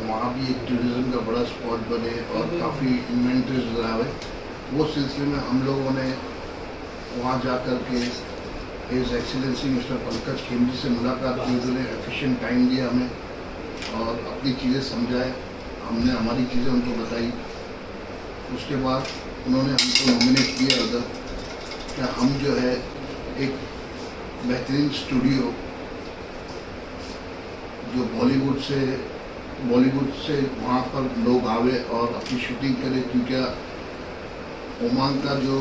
वहाँ भी एक टूरिज़्म का बड़ा स्पॉट बने और काफ़ी इन्वेंटरीज आवे। वो सिलसिले में हम लोगों ने वहाँ जा कर के हिज एक्सीलेंसी मिस्टर पंकज खेमजी से मुलाकात की। उन्होंने एफिशिएंट टाइम दिया हमें और अपनी चीज़ें समझाए, हमने हमारी चीज़ें उनको बताई। उसके बाद उन्होंने हमको नॉमिनेट किया उधर कि हम जो है एक बेहतरीन स्टूडियो जो बॉलीवुड से वहाँ पर लोग आवे और अपनी शूटिंग करें, क्योंकि ओमान का जो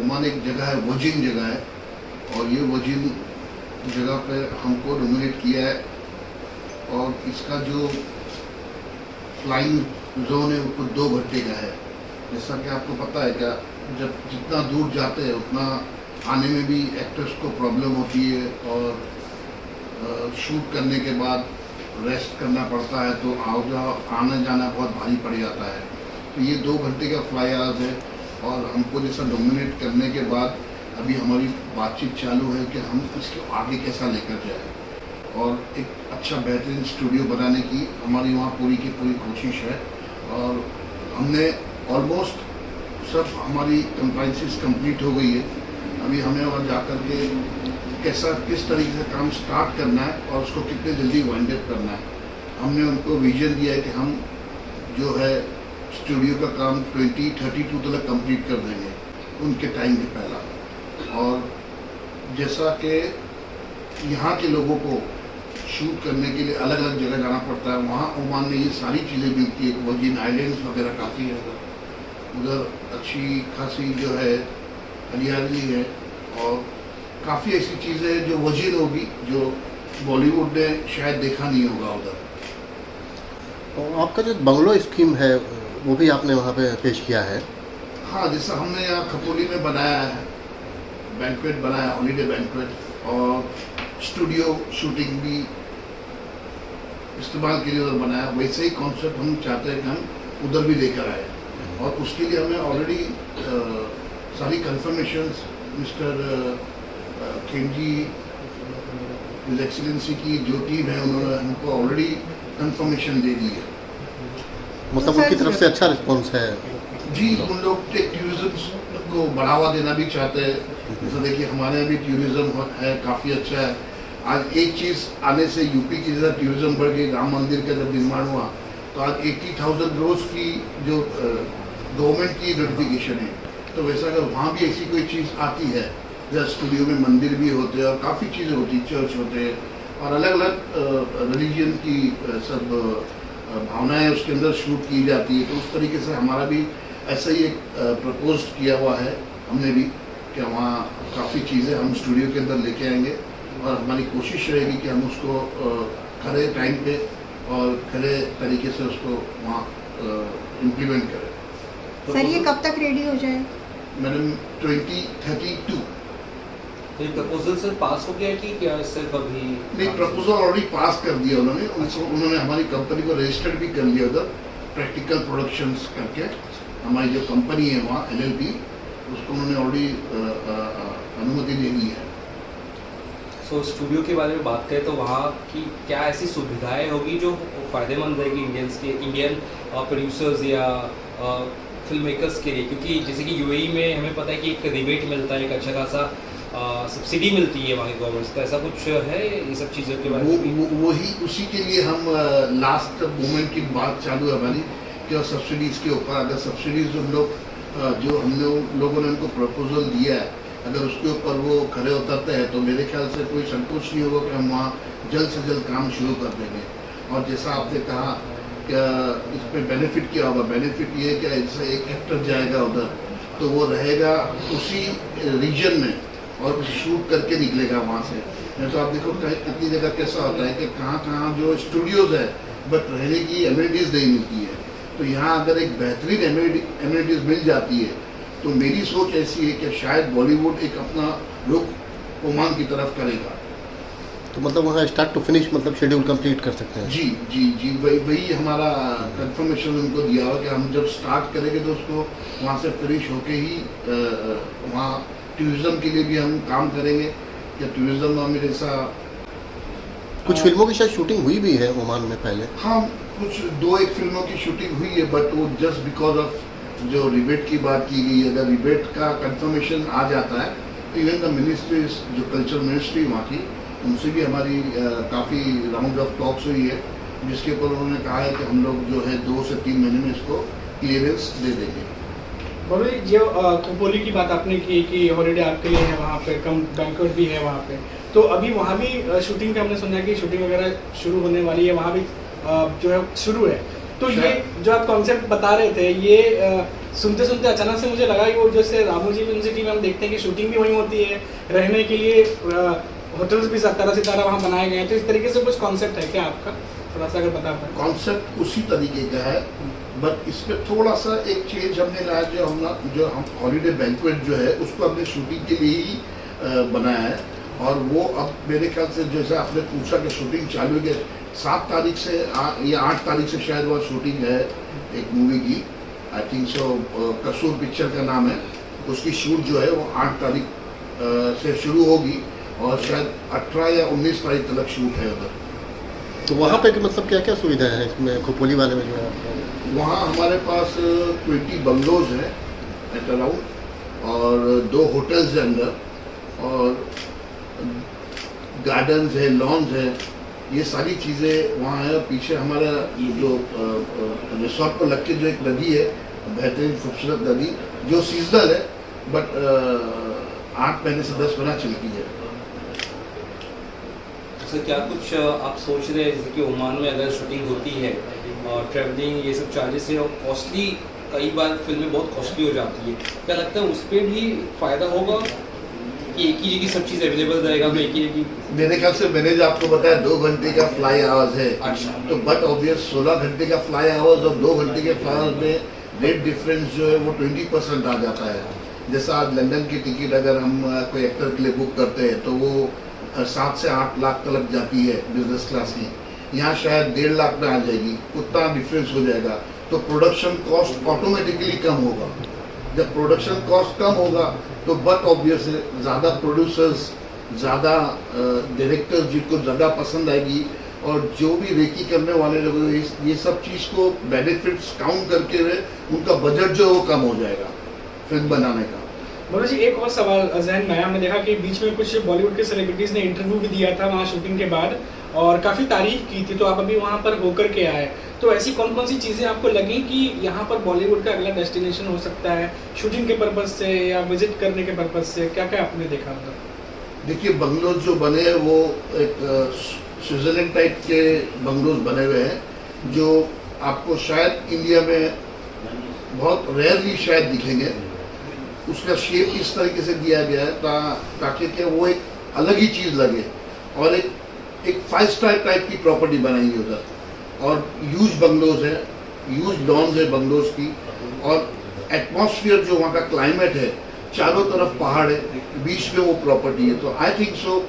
ओमान एक जगह है, वजीन जगह है, और ये वजीन जगह पे हमको नॉमिनेट किया है। और इसका जो फ्लाइंग जोन है वो 2 घंटे का है। जैसा कि आपको पता है क्या, जब जितना दूर जाते हैं उतना आने में भी एक्टर्स को प्रॉब्लम होती है और शूट करने के बाद रेस्ट करना पड़ता है, तो आना जाना बहुत भारी पड़ जाता है। तो ये 2 घंटे का फ्लाई आवर्स है और हमको जैसा नॉमिनेट करने के बाद अभी हमारी बातचीत चालू है कि हम इसको आगे कैसा लेकर जाए और एक अच्छा बेहतरीन स्टूडियो बनाने की हमारी वहाँ पूरी की पूरी कोशिश है। और हमने ऑलमोस्ट सब हमारी कंप्लाइंसेस कंप्लीट हो गई है। अभी हमें वहाँ जाकर के किस तरीके से काम स्टार्ट करना है और उसको कितने जल्दी वाइंड अप करना है। हमने उनको विजन दिया है कि हम जो है स्टूडियो का काम 2032 तक कंप्लीट कर देंगे उनके टाइम के पहला। और जैसा कि यहाँ के लोगों को शूट करने के लिए अलग अलग जगह जाना पड़ता है, वहाँ ओमान में ये सारी चीज़ें मिलती है। वजीन आइलैंड्स वगैरह काफ़ी है उधर अच्छी खासी जो है हरियाली है और काफ़ी ऐसी चीज़ें हैं जो वजीन होगी जो बॉलीवुड ने शायद देखा नहीं होगा उधर। और आपका जो बंगलो स्कीम है वो भी आपने वहाँ पे पेश किया है? हाँ, जैसा हमने यहाँ खपोली में बनाया है, बैंक्वेट बनाया, हॉलीडे बैंक्वेट, और स्टूडियो शूटिंग भी इस्तेमाल के लिए उधर बनाया, वैसे ही कॉन्सेप्ट हम चाहते हैं कि हम उधर भी लेकर आए। और उसके लिए हमें ऑलरेडी सारी कंफर्मेशंस मिस्टर खेमजी हिज एक्सीलेंसी की जो टीम है उन्होंने हमको ऑलरेडी कंफर्मेशन दे दी है। मतलब उनकी तरफ से अच्छा रिस्पॉन्स है? जी, उन लोग टूरिज्म को बढ़ावा देना भी चाहते हैं। जैसे देखिए हमारे यहाँ भी टूरिज्म है, काफ़ी अच्छा है। आज एक चीज़ आने से यूपी की जैसा टूरिज्म बढ़ गई, राम मंदिर का जब निर्माण हुआ तो आज 80,000 रोज़ की जो गवर्नमेंट की नोटिफिकेशन है, तो वैसा अगर वहाँ भी ऐसी कोई चीज़ आती है, जैसे स्टूडियो में मंदिर भी होते हैं और काफ़ी चीज़ें होती हैं, चर्च होते हैं और अलग अलग रिलीजन की सब भावनाएं उसके अंदर शूट की जाती है। तो उस तरीके से हमारा भी ऐसा ही एक प्रपोज किया हुआ है हमने भी कि वहाँ काफ़ी चीज़ें हम स्टूडियो के अंदर लेके आएंगे और हमारी कोशिश रहेगी कि हम उसको खरे टाइम पे और खरे तरीके से उसको वहाँ इम्प्लीमेंट करें। सर ये कब तक रेडी हो जाए? मैडम 2032। तो ये प्रपोजल सर पास हो गया है कि क्या सिर्फ अभी? नहीं, प्रपोजल ऑलरेडी पास कर दिया उन्होंने हमारी कंपनी को रजिस्टर्ड भी कर लिया उधर, प्रैक्टिकल प्रोडक्शंस करके हमारी जो कंपनी है वहाँ LLP, उसको उन्होंने ऑलरेडी अनुमति दे दी है। सो स्टूडियो के बारे में बात करें तो वहाँ की क्या ऐसी सुविधाएं होगी जो फ़ायदेमंद रहेगी इंडियन प्रोड्यूसर्स या फिल्म मेकर्स के लिए? क्योंकि जैसे कि UAE में हमें पता है कि एक रिबेट मिलता है, एक अच्छा खासा सब्सिडी मिलती है वहाँ की गवर्नमेंट से, तो ऐसा कुछ है ये सब चीज़ों के बारे में? वही उसी के लिए हम लास्ट मोमेंट की बात चालू है हमारी कि सब्सिडीज़ के ऊपर, अगर सब्सिडीज़ हम लोगों ने उनको प्रपोजल दिया है, अगर उसके ऊपर वो खड़े उतरते हैं तो मेरे ख्याल से कोई संकोच नहीं होगा कि हम वहाँ जल्द से जल्द काम शुरू कर देंगे। और जैसा आपने कहा कि इस पर बेनिफिट क्या होगा, बेनिफिट ये है कि जैसे एक एक्टर जाएगा उधर तो वो रहेगा उसी रीजन में और शूट करके निकलेगा वहाँ से। नहीं तो आप देखो कितनी जगह कैसा होता है कि कहाँ जो स्टूडियोज़ है बट रहने की एमिनिटीज़ नहीं मिलती है। तो यहाँ अगर एक बेहतरीन एमिनिटीज़ मिल जाती है तो मेरी सोच ऐसी है कि शायद बॉलीवुड एक अपना रुख ओमान की तरफ करेगा। तो मतलब वहाँ स्टार्ट टू फिनिश मतलब शेड्यूल कंप्लीट कर सकते हैं? जी, वही हमारा कंफर्मेशन उनको दिया हुआ कि हम जब स्टार्ट करेंगे तो उसको वहाँ से फिनिश होके ही वहाँ टूरिज़्म के लिए भी हम काम करेंगे कि टूरिज़्म में जैसा कुछ फिल्मों की शायद शूटिंग हुई भी है ओमान में पहले। हाँ, कुछ 2-1 फिल्मों की शूटिंग हुई है, बट वो जस्ट बिकॉज ऑफ जो रिबेट की बात की गई, अगर रिबेट का कंफर्मेशन आ जाता है तो इवन द मिनिस्ट्री, जो कल्चर मिनिस्ट्री वहाँ की, उनसे भी हमारी काफ़ी राउंड ऑफ टॉक्स हुई है, जिसके ऊपर उन्होंने कहा है कि हम लोग जो है 2 से 3 महीने में इसको क्लियरेंस दे देंगे। बोलो जो खोपोली की बात आपने की कि हॉलीडे आपके लिए है वहाँ पे, कम बैंक्वेट भी है वहाँ पे, तो अभी वहाँ भी शूटिंग का हमने सुना कि शूटिंग वगैरह शुरू होने वाली है, वहाँ भी जो है शुरू है। तो ये जो आप कॉन्सेप्ट बता रहे थे, ये सुनते सुनते अचानक से मुझे लगा कि वो जैसे रामोजी फिल्म सिटी में हम देखते हैं कि शूटिंग भी वहीं होती है, रहने के लिए होटल्स भी तरह सितारा वहाँ बनाए गए हैं, तो इस तरीके से कुछ कॉन्सेप्ट है क्या आपका? थोड़ा सा अगर बता पाए। कॉन्सेप्ट उसी तरीके का है, बट इसमें थोड़ा सा एक चेंज हमने लाया, जो हम हॉलीडे बैंक्वेट जो है उसको हमने शूटिंग के लिए ही बनाया है। और वो अब मेरे ख्याल से जैसे आपने पूछा कि शूटिंग चालू है, 7 तारीख से या 8 तारीख से शायद वह शूटिंग है एक मूवी की, आई थिंक सो, कसूर पिक्चर का नाम है। उसकी शूट जो है वो 8 तारीख से शुरू होगी और शायद 18 या 19 तारीख तक शूट है उधर। तो वहाँ पे मतलब क्या क्या सुविधा है इसमें खोपोली वाले में जो है? वहाँ हमारे पास 20 बंगलोज हैं एट अराउंड, और 2 होटल्स हैं अंदर, और गार्डन्स है, लॉन्स है, ये सारी चीज़ें वहाँ है। पीछे हमारा जो रिसोर्ट पर लग के जो एक नदी है, बेहतरीन खूबसूरत नदी, जो सीजनल है, बट 8 महीने से 10 महीना चलती है। सर क्या कुछ आप सोच रहे हैं, जैसे कि ओमान में अगर शूटिंग होती है और ट्रैवलिंग ये सब चार्जेस है और कॉस्टली, कई बार फिल्में बहुत कॉस्टली हो जाती है, क्या लगता है उस पर भी फ़ायदा होगा कि एक ही जगह सब चीज़ अवेलेबल रहेगा? तो एक ही जगह, मेरे ख्याल से मैंने जो आपको बताया 2 घंटे का फ्लाई आवर्स है। अच्छा। तो बट ऑब्वियस 16 घंटे का फ्लाई आवर्स और 2 घंटे के फ्लाई आवर्स में रेट डिफरेंस जो है वो 20% आ जाता है। जैसा आज लंदन की टिकट अगर हम कोई एक्टर के लिए बुक करते हैं तो वो 7 से 8 लाख तक जाती है बिजनेस क्लास की, यहाँ शायद 1.5 लाख में आ जाएगी, उतना डिफरेंस हो जाएगा। तो प्रोडक्शन कॉस्ट ऑटोमेटिकली कम होगा। जब प्रोडक्शन कॉस्ट कम होगा तो बट ऑब्वियस ज़्यादा प्रोड्यूसर्स, ज़्यादा डायरेक्टर्स जिनको ज़्यादा पसंद आएगी, और जो भी रेकी करने वाले लोग ये सब चीज़ को बेनिफिट्स काउंट करके हुए उनका बजट जो है वो कम हो जाएगा फिल्म बनाने का। बोलो जी, एक और सवाल जहन में आया, हमने देखा कि बीच में कुछ बॉलीवुड के सेलिब्रिटीज़ ने इंटरव्यू भी दिया था वहाँ शूटिंग के बाद और काफ़ी तारीफ की थी, तो आप अभी वहाँ पर होकर के आए, तो ऐसी कौन कौन सी चीज़ें आपको लगी कि यहाँ पर बॉलीवुड का अगला डेस्टिनेशन हो सकता है शूटिंग के पर्पज़ से या विजिट करने के पर्पज़ से? क्या क्या आपने देखा? देखिए, बंगलोज जो बने हैं वो एक स्विट्जरलैंड टाइप के बंगलोज बने हुए हैं, जो आपको शायद इंडिया में बहुत रेयरली शायद दिखेंगे। उसका शेप इस तरीके से दिया गया है ताकि कि वो एक अलग ही चीज़ लगे, और एक 5 स्टार टाइप की प्रॉपर्टी बनाई है उधर, और ह्यूज बंगलोज है, ह्यूज लॉन्स है बंगलोज की, और एटमॉस्फेयर जो वहाँ का क्लाइमेट है, चारों तरफ पहाड़ है, बीच में वो प्रॉपर्टी है। तो आई थिंक सो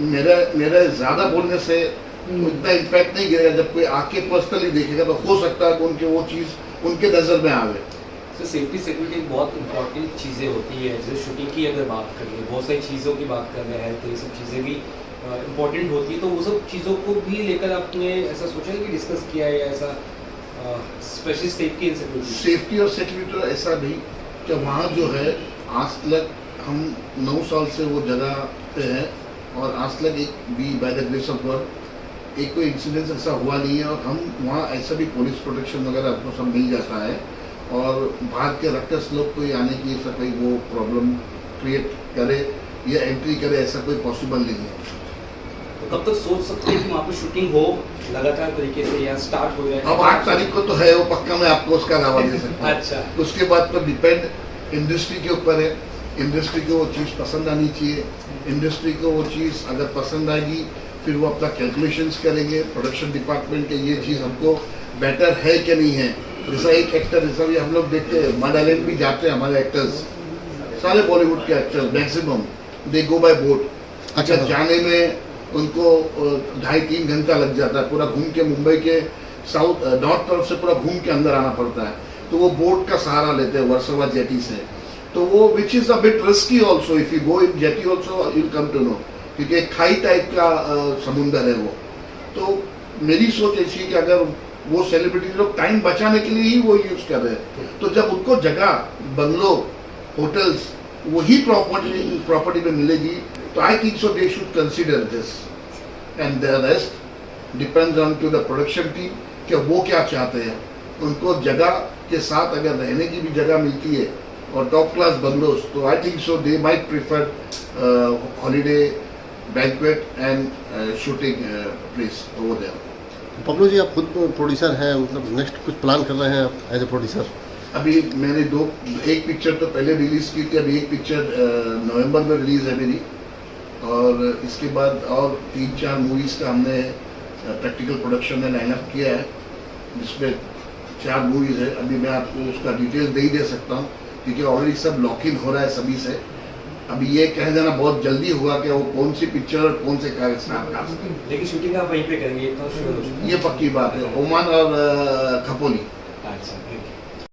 मेरा ज़्यादा बोलने से इतना इम्पैक्ट नहीं गिरेगा। जब कोई आके पर्सनली देखेगा तो हो सकता है कि उनके वो चीज़ उनके नज़र में आवे। तो सेफ्टी सिक्योरिटी बहुत इंपॉर्टेंट चीज़ें होती है। जैसे शूटिंग की अगर बात करें, बहुत सारी चीज़ों की बात कर रहे हैं, तो ये सब चीज़ें भी इम्पॉर्टेंट होती है। तो वो सब चीज़ों को भी लेकर आपने ऐसा सोचा है कि डिस्कस किया है, या ऐसा specially safety and security? Safety और सिक्योरिटी ऐसा नहीं कि वहाँ जो है आज तक हम 9 साल से वो जगह पे हैं, और आज तक एक भी by the grace of God एक कोई इंसिडेंस ऐसा हुआ नहीं है। और हम वहाँ ऐसा भी पुलिस प्रोटेक्शन वगैरह आपको सब मिल जाता है, और बाहर के रक्कस लोग कोई आने की ऐसा कोई वो प्रॉब्लम क्रिएट करे या एंट्री करे, ऐसा कोई पॉसिबल नहीं है। तो कब तक सोच सकते हैं कि वहाँ पर शूटिंग हो लगातार तरीके से, या स्टार्ट हो जाए? अब 8 तारीख को तो है वो पक्का, मैं आपको उसका दावा दे सकता हूँ। अच्छा। उसके बाद तो डिपेंड इंडस्ट्री के ऊपर है। इंडस्ट्री को वो चीज़ पसंद आनी चाहिए। इंडस्ट्री को वो चीज़ अगर पसंद आएगी, फिर वो अपना कैलकुलेशंस करेंगे प्रोडक्शन डिपार्टमेंट के, ये चीज़ हमको बेटर है कि नहीं है। जैसा एक एक्टर, जैसा भी हम लोग देखते हैं मड आइलैंड भी जाते हैं हमारे एक्टर्स, सारे बॉलीवुड के एक्टर्स मैक्सिमम दे गो बाय बोट। अच्छा, जाने में उनको 2.5-3 घंटा लग जाता है, पूरा घूम के मुंबई के साउथ नॉर्थ तरफ से पूरा घूम के अंदर आना पड़ता है। तो वो बोट का सहारा लेते हैं वर्सोवा जेटी से, तो वो which is a bit risky also. If you go in jetty also you come to know, क्योंकि एक खाई टाइप का समुंदर है वो, तो मेरी सोच ऐसी है कि अगर वो सेलिब्रिटी लोग टाइम बचाने के लिए ही वो यूज कर रहे हैं, तो जब उनको जगह बंगलो होटल्स वही प्रॉपर्टी में मिलेगी, तो I think so they should consider this and the rest depends on to the production team कि वो क्या चाहते हैं। उनको जगह के साथ अगर रहने की भी जगह मिलती है और टॉप क्लास बंगलोज, तो I think so they might prefer holiday banquet and shooting place over there. Pablu ji, आप खुद प्रोड्यूसर हैं, मतलब नेक्स्ट कुछ प्लान कर रहे हैं आप एज ए प्रोड्यूसर? अभी मैंने एक पिक्चर तो पहले रिलीज़ की थी, अभी एक पिक्चर नवंबर में रिलीज़ है मेरी, और इसके बाद और 3-4 मूवीज़ का हमने प्रैक्टिकल प्रोडक्शन में लाइनअप किया है, जिसमें 4 मूवीज़ है। अभी मैं आपको उसका डिटेल दे ही दे सकता हूँ क्योंकि ऑलरेडी सब लॉक इन हो रहा है सभी से। अभी ये कह देना बहुत जल्दी हुआ कि वो कौन सी पिक्चर और कौन से कागज में, लेकिन शूटिंग आप वहीं पे करेंगे तो ये पक्की बात है, ओमान और खपोली। अच्छा।